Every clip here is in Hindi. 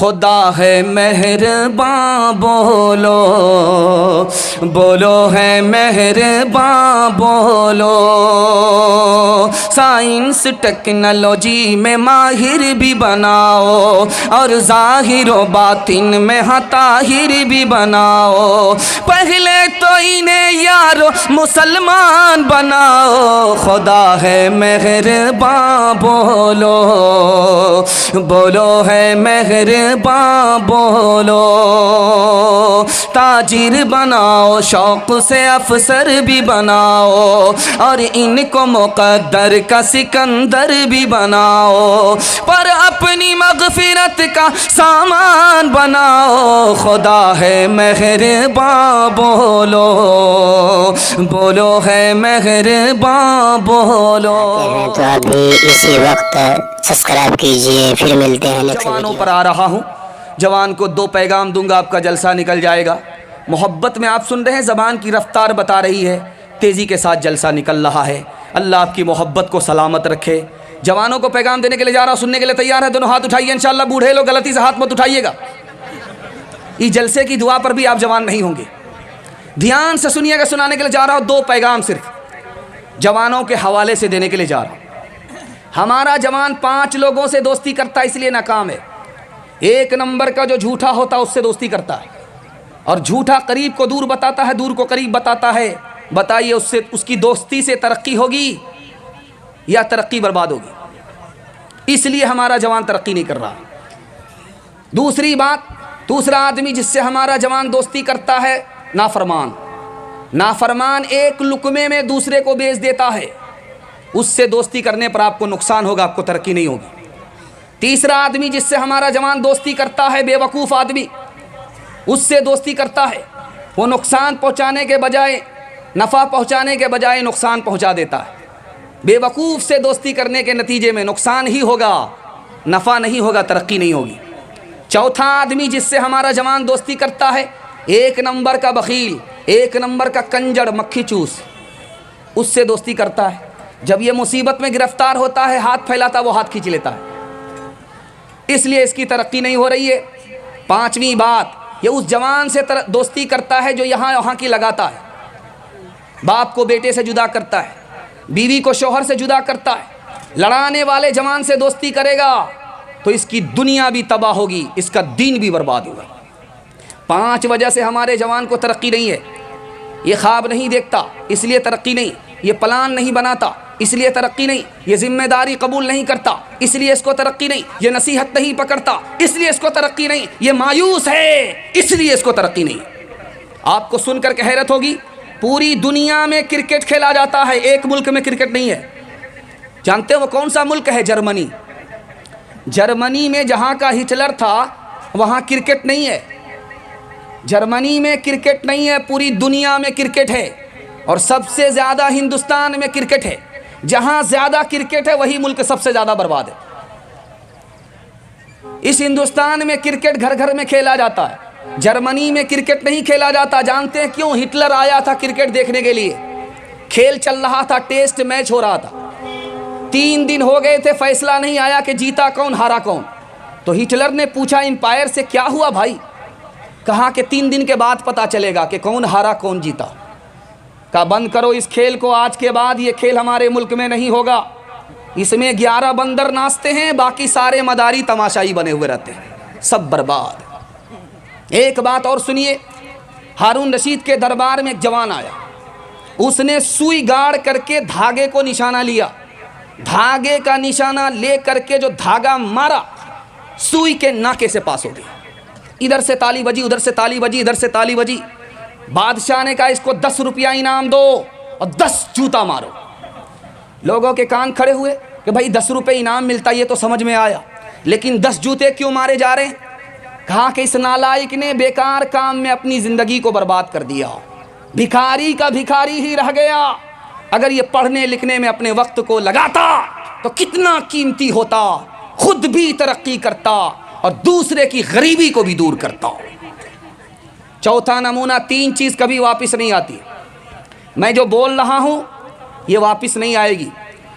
खुदा है मेहरबान बोलो, बोलो है मेहरबान बोलो। साइंस टेक्नोलॉजी में माहिर भी बनाओ और ज़ाहिर व बातिन में ताहिर भी बनाओ। पहले तो इन्हें यारो मुसलमान बनाओ। खुदा है मेहरबान बोलो, बोलो है मेहरबान बोलो। ताजिर बनाओ, शौक़ से अफसर भी बनाओ और इनको मुक़द्दर का सिकंदर भी बनाओ, पर अपनी मग़फ़िरत का सामान बनाओ। खुदा है मेहरबान बोलो, बोलो है मेहरबान बोलो। तो अभी इसी वक्त सब्सक्राइब कीजिए, फिर मिलते हैं नेक्स्ट वीडियो। जवानों पर आ रहा हूँ, जवान को 2 पैगाम दूंगा, आपका जलसा निकल जाएगा। मोहब्बत में आप सुन रहे हैं, ज़बान की रफ्तार बता रही है, तेज़ी के साथ जलसा निकल रहा है। अल्लाह आपकी मोहब्बत को सलामत रखे। जवानों को पैगाम देने के लिए जा रहा हूँ, सुनने के लिए तैयार है? दोनों हाथ उठाइए इंशाअल्लाह। बूढ़े लोग गलती से हाथ मत उठाइएगा, इस जलसे की दुआ पर भी आप जवान नहीं होंगे। ध्यान से सुनिएगा, सुनाने के लिए जा रहा हूँ। 2 पैगाम सिर्फ जवानों के हवाले से देने के लिए जा रहा हूँ। हमारा जवान 5 लोगों से दोस्ती करता है, इसलिए नाकाम है। 1 नंबर का जो झूठा होता है उससे दोस्ती करता है, और झूठा करीब को दूर बताता है, दूर को करीब बताता है। बताइए उससे, उसकी दोस्ती से तरक्की होगी या तरक्की बर्बाद होगी? इसलिए हमारा जवान तरक्की नहीं कर रहा। दूसरी बात, दूसरा आदमी जिससे हमारा जवान दोस्ती करता है नाफरमान। नाफरमान एक लुकमे में दूसरे को बेच देता है, उससे दोस्ती करने पर आपको नुकसान होगा, आपको तरक्की नहीं होगी। तीसरा आदमी जिससे हमारा जवान दोस्ती करता है बेवकूफ़ आदमी, उससे दोस्ती करता है, वो नुकसान पहुंचाने के बजाय, नफ़ा पहुंचाने के बजाय नुकसान पहुंचा देता है। बेवकूफ़ से दोस्ती करने के नतीजे में नुकसान ही होगा, नफ़ा नहीं होगा, तरक्की नहीं होगी। चौथा आदमी जिससे हमारा जवान दोस्ती करता है 1 नंबर का बखील, 1 नंबर का कंजड़, मक्खी चूस, उससे दोस्ती करता है। जब ये मुसीबत में गिरफ्तार होता है, हाथ फैलाता, वो हाथ खींच लेता है, इसलिए इसकी तरक्की नहीं हो रही है। 5वीं बात, ये उस जवान से दोस्ती करता है जो यहाँ वहाँ की लगाता है। बाप को बेटे से जुदा करता है, बीवी को शौहर से जुदा करता है। लड़ाने वाले जवान से दोस्ती करेगा तो इसकी दुनिया भी तबाह होगी, इसका दीन भी बर्बाद होगा। 5 वजह से हमारे जवान को तरक्की नहीं है। ये ख्वाब नहीं देखता, इसलिए तरक्की नहीं। ये प्लान नहीं बनाता, इसलिए तरक्की नहीं। ये जिम्मेदारी कबूल नहीं करता, इसलिए इसको तरक्की नहीं। ये नसीहत नहीं पकड़ता, इसलिए इसको तरक्की नहीं। ये मायूस है, इसलिए इसको तरक्की नहीं। आपको सुनकर के हैरत होगी, पूरी दुनिया में क्रिकेट खेला जाता है, एक मुल्क में क्रिकेट नहीं है। जानते हो वो कौन सा मुल्क है? जर्मनी। जर्मनी में जहाँ का हिटलर था वहाँ क्रिकेट नहीं है। जर्मनी में क्रिकेट नहीं है, पूरी दुनिया में क्रिकेट है, और सबसे ज़्यादा हिंदुस्तान में क्रिकेट है। जहाँ ज़्यादा क्रिकेट है वही मुल्क सबसे ज़्यादा बर्बाद है। इस हिंदुस्तान में क्रिकेट घर घर में खेला जाता है, जर्मनी में क्रिकेट नहीं खेला जाता। जानते हैं क्यों? हिटलर आया था क्रिकेट देखने के लिए, खेल चल रहा था, टेस्ट मैच हो रहा था। 3 दिन हो गए थे, फैसला नहीं आया कि जीता कौन हारा कौन। तो हिटलर ने पूछा एम्पायर से, क्या हुआ भाई? कहा कि 3 दिन के बाद पता चलेगा कि कौन हारा कौन जीता। कहा बंद करो इस खेल को, आज के बाद ये खेल हमारे मुल्क में नहीं होगा। इसमें 11 बंदर नाचते हैं, बाकी सारे मदारी तमाशाई बने हुए रहते हैं, सब बर्बाद। एक बात और सुनिए, हारून रशीद के दरबार में एक जवान आया, उसने सुई गाड़ करके धागे को निशाना लिया। धागे का निशाना ले करके जो धागा मारा, सुई के नाके से पास हो गया। इधर से ताली बजी, उधर से ताली बजी, इधर से ताली बजी। बादशाह ने कहा इसको 10 रुपया इनाम दो और 10 जूता मारो। लोगों के कान खड़े हुए कि भाई 10 रुपये इनाम मिलता, ये तो समझ में आया, लेकिन 10 जूते क्यों मारे जा रहे हैं? कहा कि इस नालायक ने बेकार काम में अपनी ज़िंदगी को बर्बाद कर दिया, भिखारी का भिखारी ही रह गया। अगर ये पढ़ने लिखने में अपने वक्त को लगाता तो कितना कीमती होता, खुद भी तरक्की करता और दूसरे की गरीबी को भी दूर करता। चौथा नमूना, 3 चीज़ कभी वापस नहीं आती। मैं जो बोल रहा हूँ ये वापस नहीं आएगी।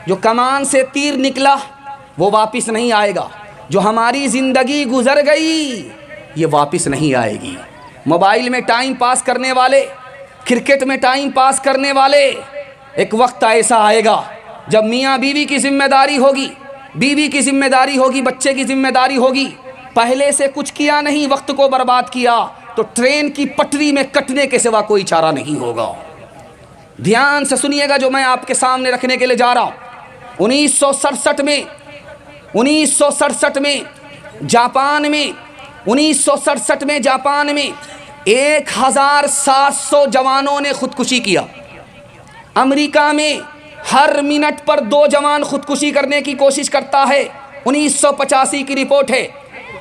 जो कमान से तीर निकला वो वापस नहीं आएगा। जो हमारी ज़िंदगी गुजर गई ये वापस नहीं आएगी। मोबाइल में टाइम पास करने वाले, क्रिकेट में टाइम पास करने वाले, एक वक्त ऐसा आएगा जब मियाँ बीवी की जिम्मेदारी होगी, बीवी की जिम्मेदारी होगी, बच्चे की जिम्मेदारी होगी, पहले से कुछ किया नहीं, वक्त को बर्बाद किया, तो ट्रेन की पटरी में कटने के सिवा कोई चारा नहीं होगा। ध्यान से सुनिएगा जो मैं आपके सामने रखने के लिए जा रहा हूँ। 1967 में जापान में 1967 में जापान में 1700 जवानों ने खुदकुशी किया। अमेरिका में हर मिनट पर 2 जवान खुदकुशी करने की कोशिश करता है, 1985 की रिपोर्ट है।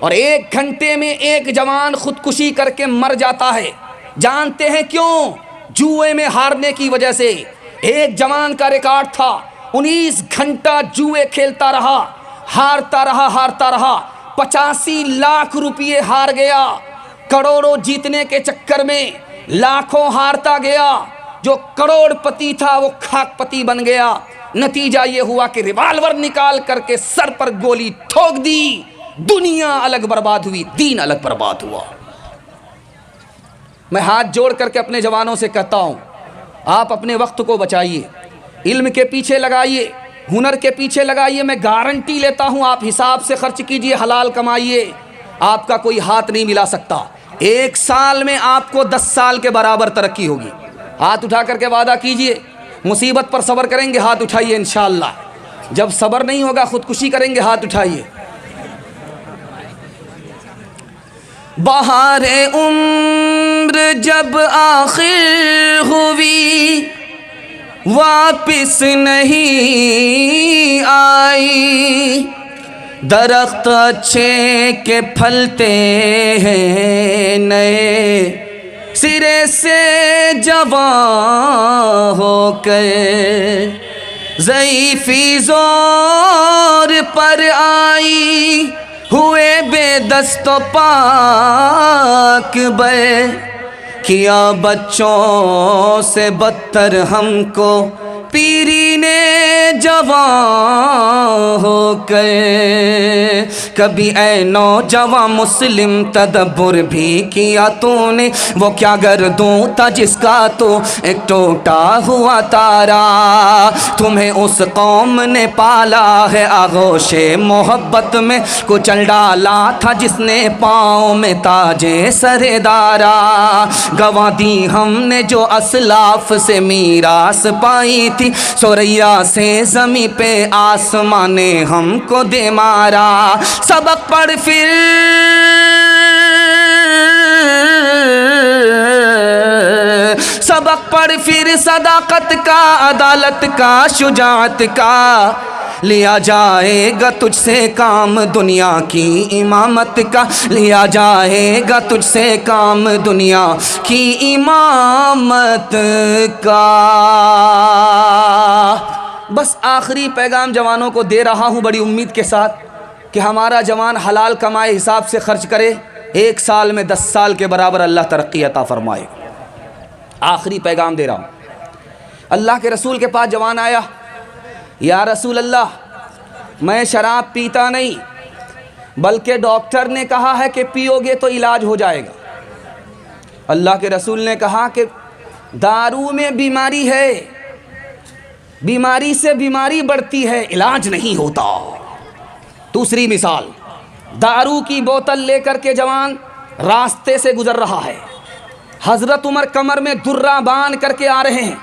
और 1 घंटे में 1 जवान खुदकुशी करके मर जाता है। जानते हैं क्यों? जुए में हारने की वजह से। एक जवान का रिकॉर्ड था, 19 घंटा जुए खेलता रहा, हारता रहा, 85 लाख रुपये हार गया। करोड़ों जीतने के चक्कर में लाखों हारता गया। जो करोड़पति था वो खाकपति बन गया। नतीजा ये हुआ कि रिवाल्वर निकाल करके सर पर गोली ठोक दी। दुनिया अलग बर्बाद हुई, दीन अलग बर्बाद हुआ। मैं हाथ जोड़ करके अपने जवानों से कहता हूँ, आप अपने वक्त को बचाइए, इल्म के पीछे लगाइए, हुनर के पीछे लगाइए। मैं गारंटी लेता हूँ आप हिसाब से खर्च कीजिए, हलाल कमाइए, आपका कोई हाथ नहीं मिला सकता। 1 साल में आपको 10 साल के बराबर तरक्की होगी। हाथ उठा करके वादा कीजिए, मुसीबत पर सब्र करेंगे, हाथ उठाइए इंशाअल्लाह। जब सब्र नहीं होगा खुदकुशी करेंगे, हाथ उठाइए। बहारे उम्र जब आखिर हुई वापिस नहीं आई, दरख्त अच्छे के फलते हैं नए सिरे से जवां होकर, ज़ईफ़ी ज़ोर पर आई हुए बेदस्तो पाक बे, किया बच्चों से बदतर हमको पीरी ने जवां होकर। कभी ऐ नौजवां मुस्लिम तदब्बुर भी किया तूने, वो क्या गर्दों था जिसका तो एक टूटा हुआ तारा। तुम्हें उस कौम ने पाला है आगोशे मोहब्बत में, कुचल डाला था जिसने पाँव में ताजे सरेदारा। गवा दी हमने जो असलाफ से मीरास पाई थी, सोरैया से ज़मीं पे आसमां ने हमको दे मारा। सबक पढ़ फिर सदाकत का, अदालत का, शुजाअत का, लिया जाएगा तुझसे काम दुनिया की इमामत का, लिया जाएगा तुझसे काम दुनिया की इमामत का। बस आखिरी पैगाम जवानों को दे रहा हूँ बड़ी उम्मीद के साथ कि हमारा जवान हलाल कमाए, हिसाब से खर्च करे, 1 साल में 10 साल के बराबर अल्लाह तरक्की अता फरमाए। आखिरी पैगाम दे रहा हूँ। अल्लाह के रसूल के पास जवान आया, या रसूल अल्लाह, मैं शराब पीता नहीं, बल्कि डॉक्टर ने कहा है कि पियोगे तो इलाज हो जाएगा। अल्लाह के रसूल ने कहा कि दारू में बीमारी है, बीमारी से बीमारी बढ़ती है, इलाज नहीं होता। दूसरी मिसाल, दारू की बोतल लेकर के जवान रास्ते से गुजर रहा है, हजरत उमर कमर में दुर्रा बांध करके आ रहे हैं।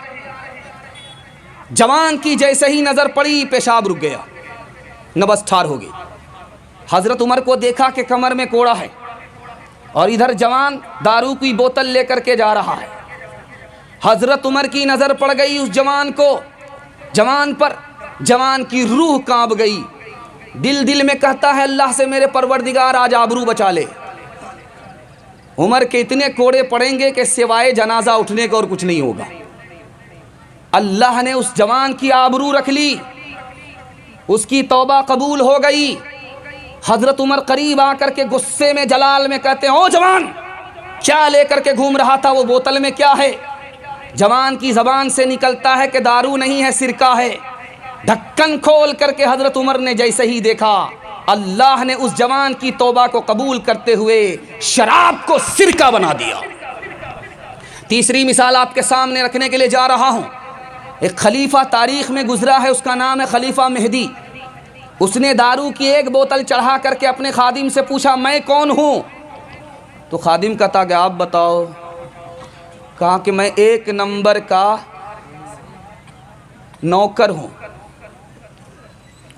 जवान की जैसे ही नज़र पड़ी पेशाब रुक गया, नबज ठार हो गई। हजरत उमर को देखा कि कमर में कोड़ा है और इधर जवान दारू की बोतल लेकर के जा रहा है। हजरत उमर की नज़र पड़ गई उस जवान को, जवान पर, जवान की रूह कांप गई। दिल में कहता है अल्लाह से मेरे परवरदिगार आज आबरू बचा ले। उमर के इतने कोड़े पड़ेंगे कि सिवाय जनाजा उठने का और कुछ नहीं होगा। अल्लाह ने उस जवान की आबरू रख ली, उसकी तौबा कबूल हो गई। हजरत उमर करीब आकर के गुस्से में जलाल में कहते हैं, ओ जवान, क्या लेकर के घूम रहा था, वो बोतल में क्या है? जवान की ज़बान से निकलता है कि दारू नहीं है, सिरका है। ढक्कन खोल करके हजरत उमर ने जैसे ही देखा, अल्लाह ने उस जवान की तौबा को कबूल करते हुए शराब को सिरका बना दिया। तीसरी मिसाल आपके सामने रखने के लिए जा रहा हूँ। एक खलीफा तारीख में गुजरा है, उसका नाम है खलीफा मेहदी। उसने दारू की एक बोतल चढ़ा करके अपने खादिम से पूछा, मैं कौन हूँ? तो खादिम कहता कि आप बताओ। कहा कि मैं 1 नंबर का नौकर हूँ।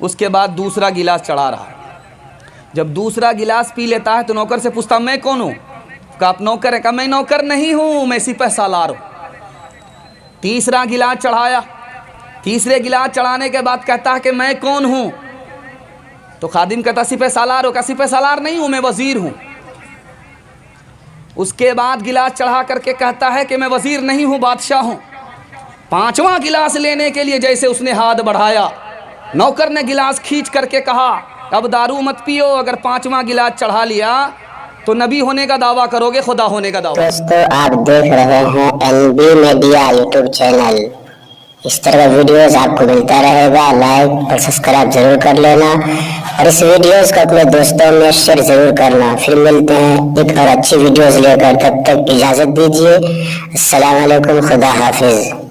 उसके बाद दूसरा गिलास चढ़ा रहा। जब दूसरा गिलास पी लेता है तो नौकर से पूछता, मैं कौन हूँ? कहा आप नौकर है? कहा मैं नौकर नहीं हूँ, मैं सिपह सालार हूँ। तीसरा गिलास चढ़ाया। तीसरे गिलास चढ़ाने के बाद कहता है कि मैं कौन हूँ? तो खादिम कहता सिपह सालार हो? कहा सिपह सालार नहीं हूँ, मैं वज़ीर हूँ। उसके बाद गिलास चढ़ा करके कहता है कि मैं वज़ीर नहीं हूँ, बादशाह हूँ। पांचवा गिलास लेने के लिए जैसे उसने हाथ बढ़ाया, नौकर ने गिलास खींच करके कहा, अब दारू मत पियो, अगर पांचवा गिलास चढ़ा लिया तो नबी होने का दावा करोगे, खुदा होने का दावा। दोस्तों आप देख रहे हैं NB मीडिया यूट्यूब चैनल। इस तरह का वीडियोस आपको मिलता रहेगा। लाइक और सब्सक्राइब जरूर कर लेना और इस वीडियोस को अपने दोस्तों में शेयर जरूर करना। फिर मिलते हैं एक और अच्छी वीडियोस लेकर, तब तक इजाजत दीजिए। अस्सलाम वालेकुम, खुदा हाफिज।